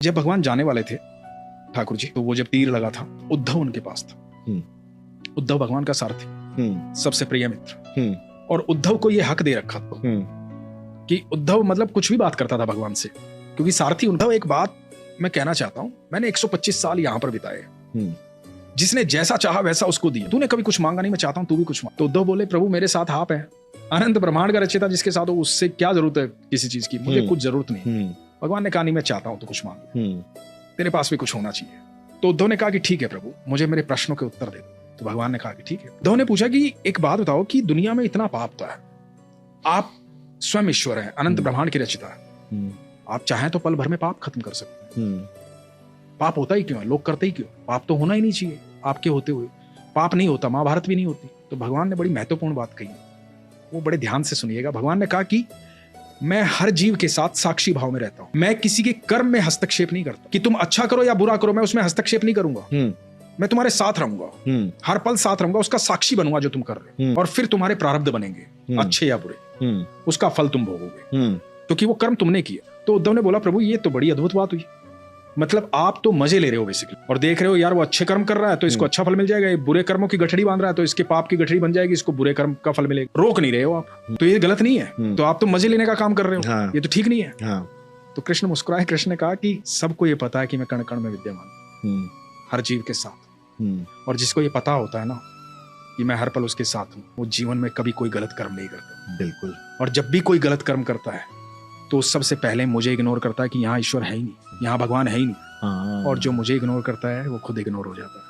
जब भगवान जाने वाले थे ठाकुर जी, तो वो जब तीर लगा था, उद्धव उनके पास था। उद्धव भगवान का सारथी, सबसे प्रिय मित्र, और उद्धव को ये हक दे रखा था कि उद्धव मतलब कुछ भी बात करता था भगवान से, क्योंकि सारथी उद्धव। एक बात मैं कहना चाहता हूं, मैंने 125 साल यहां पर बिताए, जिसने जैसा चाहा वैसा उसको दिया। तूने कभी कुछ मांगा नहीं, मैं चाहता हूं तू भी कुछ मांग। तो उद्धव बोले, प्रभु मेरे साथ आप हैं, अनंत ब्रह्मांड का रचयिता जिसके साथ हो, उससे क्या जरूरत है किसी चीज की, मुझे कुछ जरूरत नहीं। भगवान ने कहा, नहीं मैं चाहता हूं तो कुछ मांग, तेरे पास भी कुछ होना चाहिए। तो उद्धव ने कहा कि ठीक है प्रभु, मुझे मेरे प्रश्नों के उत्तर दे दो। तो भगवान ने कहा कि ठीक है। उद्धव ने पूछा कि एक बात बताओ कि दुनिया में इतना पाप तो है, आप स्वयं ईश्वर हैं, अनंत ब्रह्मांड के रचयिता है, आप चाहें तो पल भर में पाप खत्म कर सकते हैं। पाप होता ही क्यों है, लोग करते ही क्यों? पाप तो होना ही नहीं चाहिए, आपके होते हुए पाप नहीं होता, महाभारत भी नहीं होती। तो भगवान ने बड़ी महत्वपूर्ण बात कही, वो बड़े ध्यान से सुनिएगा। भगवान ने कहा कि मैं हर जीव के साथ साक्षी भाव में रहता हूं, मैं किसी के कर्म में हस्तक्षेप नहीं करता। कि तुम अच्छा करो या बुरा करो, मैं उसमें हस्तक्षेप नहीं करूंगा, मैं तुम्हारे साथ रहूंगा, हर पल साथ रहूंगा, उसका साक्षी बनूंगा जो तुम कर रहे हो, और फिर तुम्हारे प्रारब्ध बनेंगे, अच्छे या बुरे, उसका फल तुम भोगोगे, क्योंकि वो कर्म तुमने किया। तो उद्धव ने बोला, प्रभु ये तो बड़ी अद्भुत बात हुई, मतलब आप तो मजे ले रहे हो बेसिकली, और देख रहे हो यार वो अच्छे कर्म कर रहा है तो इसको अच्छा फल मिल जाएगा, ये बुरे कर्मों की गठड़ी बांध रहा है तो इसके पाप की गठड़ी बन जाएगी, इसको बुरे कर्म का फल मिलेगा। रोक नहीं रहे हो आप, तो ये गलत नहीं है, तो आप तो मजे लेने का काम कर रहे हो। हाँ। ये तो ठीक नहीं है। हाँ। तो कृष्ण मुस्कुराए, कृष्ण ने कहा कि सबको ये पता है कि मैं कण कण में विद्यमान, हर जीव के साथ, और जिसको ये पता होता है ना कि मैं हर पल उसके साथ हूँ, वो जीवन में कभी कोई गलत कर्म नहीं करता। बिल्कुल। और जब भी कोई गलत कर्म करता है तो सबसे पहले मुझे इग्नोर करता है कि यहाँ ईश्वर है ही नहीं, यहाँ भगवान है ही नहीं, और जो मुझे इग्नोर करता है वो खुद इग्नोर हो जाता है।